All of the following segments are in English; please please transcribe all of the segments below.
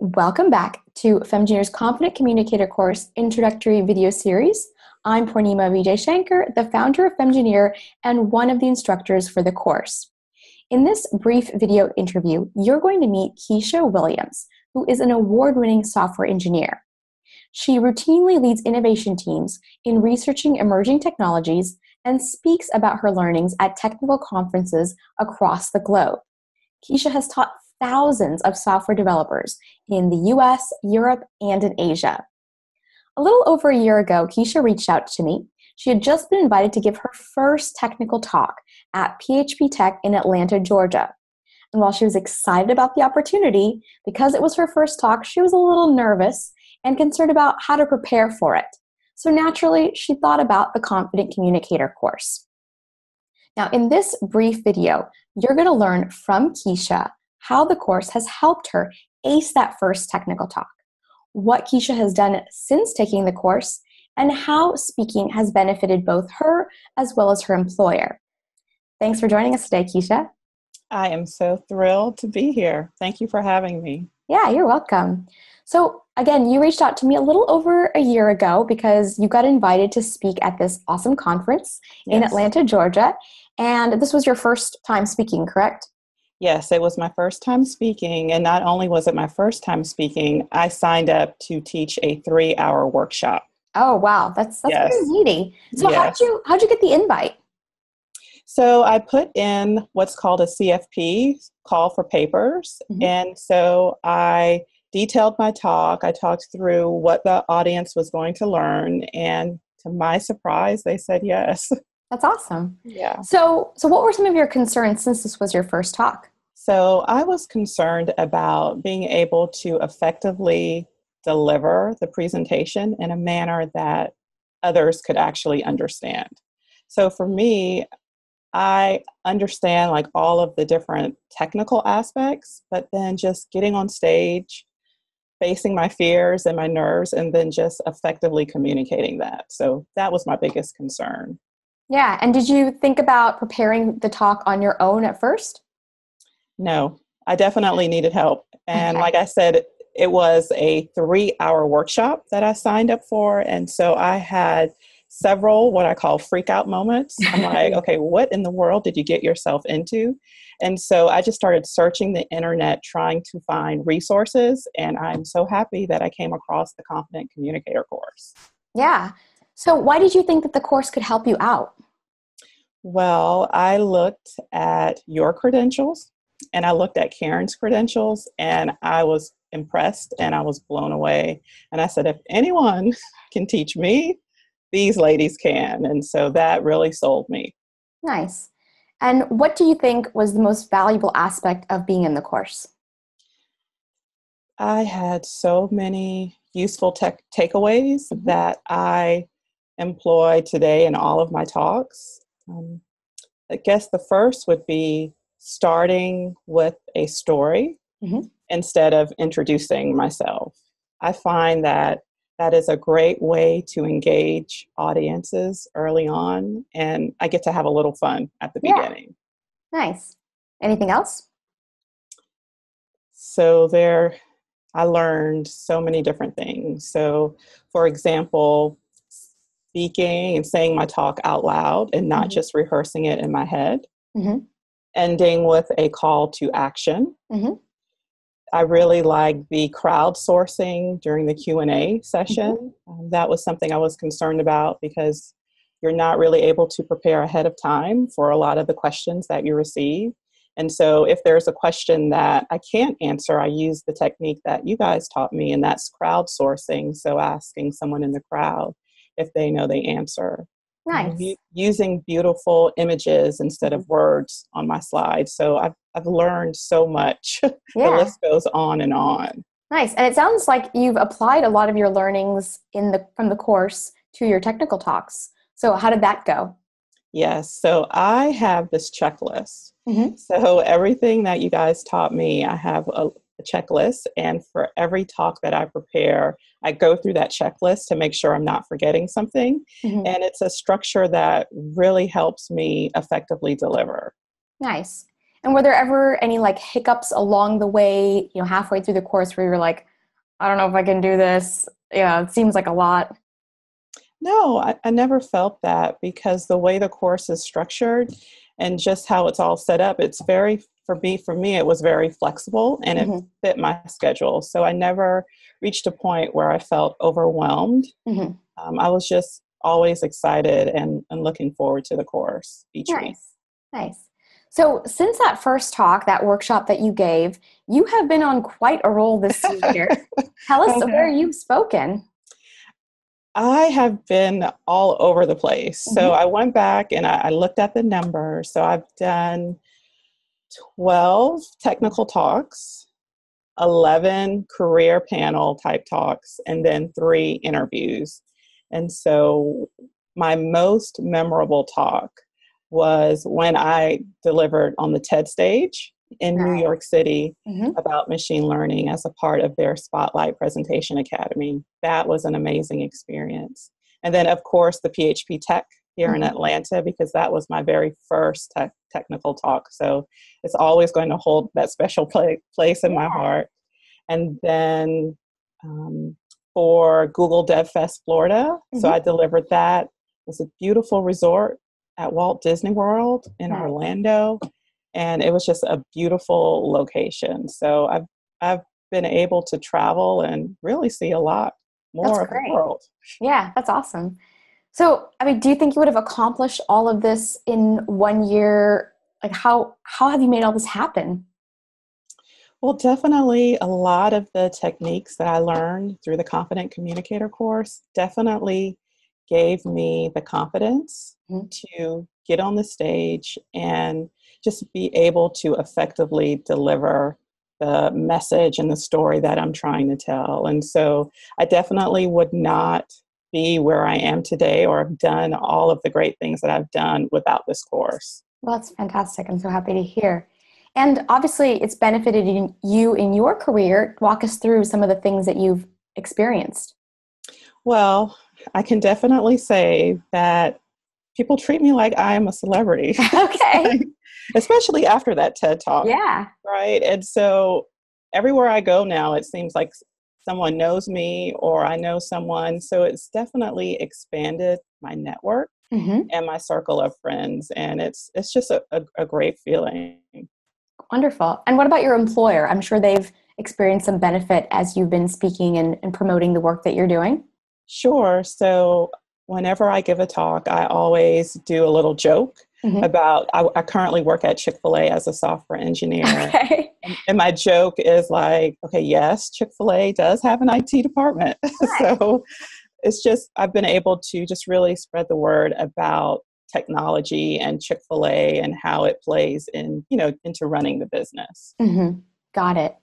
Welcome back to Femgineer's Confident Communicator course introductory video series. I'm Purnima Vijay Shankar, the founder of Femgineer and one of the instructors for the course. In this brief video interview, you're going to meet Kesha Williams, who is an award-winning software engineer. She routinely leads innovation teams in researching emerging technologies and speaks about her learnings at technical conferences across the globe. Kesha has taught thousands of software developers in the US, Europe, and in Asia. A little over a year ago, Kesha reached out to me. She had just been invited to give her first technical talk at PHP Tech in Atlanta, Georgia. And while she was excited about the opportunity, because it was her first talk, she was a little nervous and concerned about how to prepare for it. So naturally, she thought about the Confident Communicator course. Now, in this brief video, you're going to learn from Kesha how the course has helped her ace that first technical talk, what Kesha has done since taking the course, and how speaking has benefited both her as well as her employer. Thanks for joining us today, Kesha. I am so thrilled to be here. Thank you for having me. Yeah, you're welcome. So again, you reached out to me a little over a year ago because you got invited to speak at this awesome conference in Atlanta, Georgia. And this was your first time speaking, correct? Yes, it was my first time speaking. And not only was it my first time speaking, I signed up to teach a 3-hour workshop. Oh, wow. That's Yes. pretty needy. So Yes. how'd you get the invite? So I put in what's called a CFP, call for papers. Mm-hmm. And so I detailed my talk. I talked through what the audience was going to learn. And to my surprise, they said yes. That's awesome. Yeah. So what were some of your concerns since this was your first talk? So I was concerned about being able to effectively deliver the presentation in a manner that others could actually understand. So for me, I understand like all of the different technical aspects, but then just getting on stage, facing my fears and my nerves, and then just effectively communicating that. So that was my biggest concern. Yeah. And did you think about preparing the talk on your own at first? No, I definitely needed help. And Okay. like I said, it was a 3-hour workshop that I signed up for. And so I had several what I call freak out moments. I'm like, okay, what in the world did you get yourself into? And so I just started searching the internet, trying to find resources. And I'm so happy that I came across the Confident Communicator course. Yeah. So why did you think that the course could help you out? Well, I looked at your credentials and I looked at Karen's credentials and I was impressed and I was blown away. And I said, if anyone can teach me, these ladies can. And so that really sold me. Nice. And what do you think was the most valuable aspect of being in the course? I had so many useful takeaways that I employ today in all of my talks. I guess the first would be starting with a story instead of introducing myself. I find that that is a great way to engage audiences early on, and I get to have a little fun at the beginning. Nice. Anything else? So I learned so many different things. So, for example, speaking and saying my talk out loud and not just rehearsing it in my head. Ending with a call to action. I really like the crowdsourcing during the Q&A session. That was something I was concerned about because you're not really able to prepare ahead of time for a lot of the questions that you receive. And so if there's a question that I can't answer, I use the technique that you guys taught me, and that's crowdsourcing. So asking someone in the crowd if they know the answer. Nice. Using beautiful images instead of words on my slides. So I've learned so much. The list goes on and on. Nice. And it sounds like you've applied a lot of your learnings from the course to your technical talks. So how did that go? Yes. So I have this checklist. So everything that you guys taught me, I have a checklist. And for every talk that I prepare, I go through that checklist to make sure I'm not forgetting something. And it's a structure that really helps me effectively deliver. Nice. And were there ever any like hiccups along the way, halfway through the course where you're like, I don't know if I can do this. Yeah, it seems like a lot. No, I never felt that because the way the course is structured and just how it's all set up, it's very, for me, it was very flexible and it Hmm. fit my schedule. So I never reached a point where I felt overwhelmed. Hmm. I was just always excited and looking forward to the course each week. Nice. Nice. So, since that first talk, that workshop that you gave, you have been on quite a roll this year. Tell us where Okay. you've spoken. I have been all over the place. So Hmm. I went back and I looked at the numbers. So I've done 12 technical talks, 11 career panel type talks, and then 3 interviews. And so my most memorable talk was when I delivered on the TED stage in New Nice. York City Hmm. about machine learning as a part of their Spotlight Presentation Academy. That was an amazing experience. And then, of course, the PHP Tech here in Hmm. Atlanta, because that was my very first technical talk. So it's always going to hold that special place in my Yeah. heart. And then um, for Google DevFest Florida, so Hmm. I delivered that. It was a beautiful resort at Walt Disney World in Nice. Orlando, and it was just a beautiful location. So I've been able to travel and really see a lot That's more of the great. world. Yeah, that's awesome. So, I mean, do you think you would have accomplished all of this in 1 year? Like, how have you made all this happen? Well, definitely a lot of the techniques that I learned through the Confident Communicator course definitely gave me the confidence Mhm. to get on the stage and just be able to effectively deliver the message and the story that I'm trying to tell. And so I definitely would not be where I am today or have done all of the great things that I've done without this course. Well, that's fantastic. I'm so happy to hear. And obviously, it's benefited you in your career. Walk us through some of the things that you've experienced. Well, I can definitely say that people treat me like I am a celebrity, Okay. especially after that TED Talk, Yeah. right? And so everywhere I go now, it seems like someone knows me or I know someone. So it's definitely expanded my network Hmm. and my circle of friends, and it's just a great feeling. Wonderful. And what about your employer? I'm sure they've experienced some benefit as you've been speaking and promoting the work that you're doing. Sure. So whenever I give a talk, I always do a little joke Hmm. about I currently work at Chick-fil-A as a software engineer. Okay. And my joke is like, okay, yes, Chick-fil-A does have an IT department. Nice. So it's just, I've been able to just really spread the word about technology and Chick-fil-A and how it plays in, into running the business. Hmm. Got it.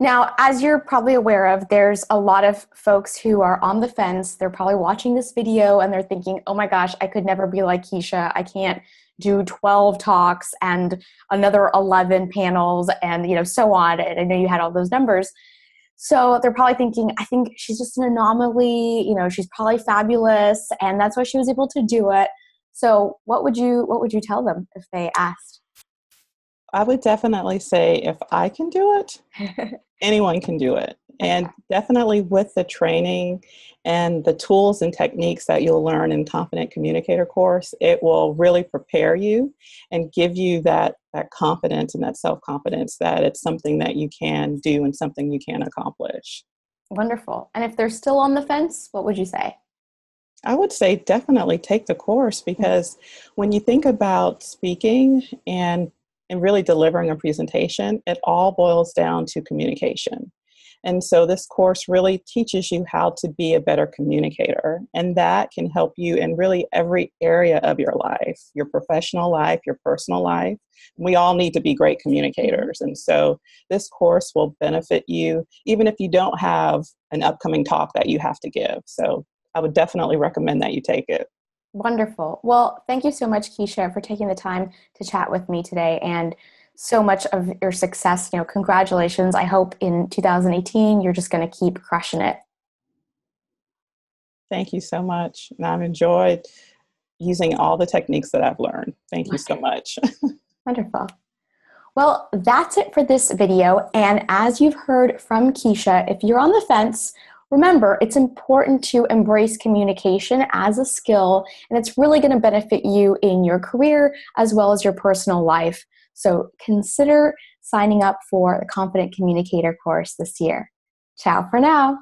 Now, as you're probably aware of, there's a lot of folks who are on the fence. They're probably watching this video and they're thinking, oh my gosh, I could never be like Kesha. I can't do 12 talks and another 11 panels and so on. And I know you had all those numbers. So they're probably thinking, I think she's just an anomaly, she's probably fabulous and that's why she was able to do it. So what would you tell them if they asked? I would definitely say if I can do it, anyone can do it. And Okay. definitely with the training and the tools and techniques that you'll learn in Confident Communicator course, it will really prepare you and give you that confidence and that self-confidence that it's something that you can do and something you can accomplish. Wonderful. And if they're still on the fence, what would you say? I would say definitely take the course because when you think about speaking and really delivering a presentation, it all boils down to communication. And so this course really teaches you how to be a better communicator. And that can help you in really every area of your life, your professional life, your personal life. We all need to be great Mhm. communicators. And so this course will benefit you, even if you don't have an upcoming talk that you have to give. So I would definitely recommend that you take it. Wonderful. Well, thank you so much, Kesha, for taking the time to chat with me today and so much of your success. Congratulations. I hope in 2018 you're just going to keep crushing it. Thank you so much. And I've enjoyed using all the techniques that I've learned. Thank you so Wonderful. much. Wonderful. Well, that's it for this video. And as you've heard from Kesha, if you're on the fence, remember, it's important to embrace communication as a skill, and it's really going to benefit you in your career as well as your personal life. So consider signing up for the Confident Communicator course this year. Ciao for now.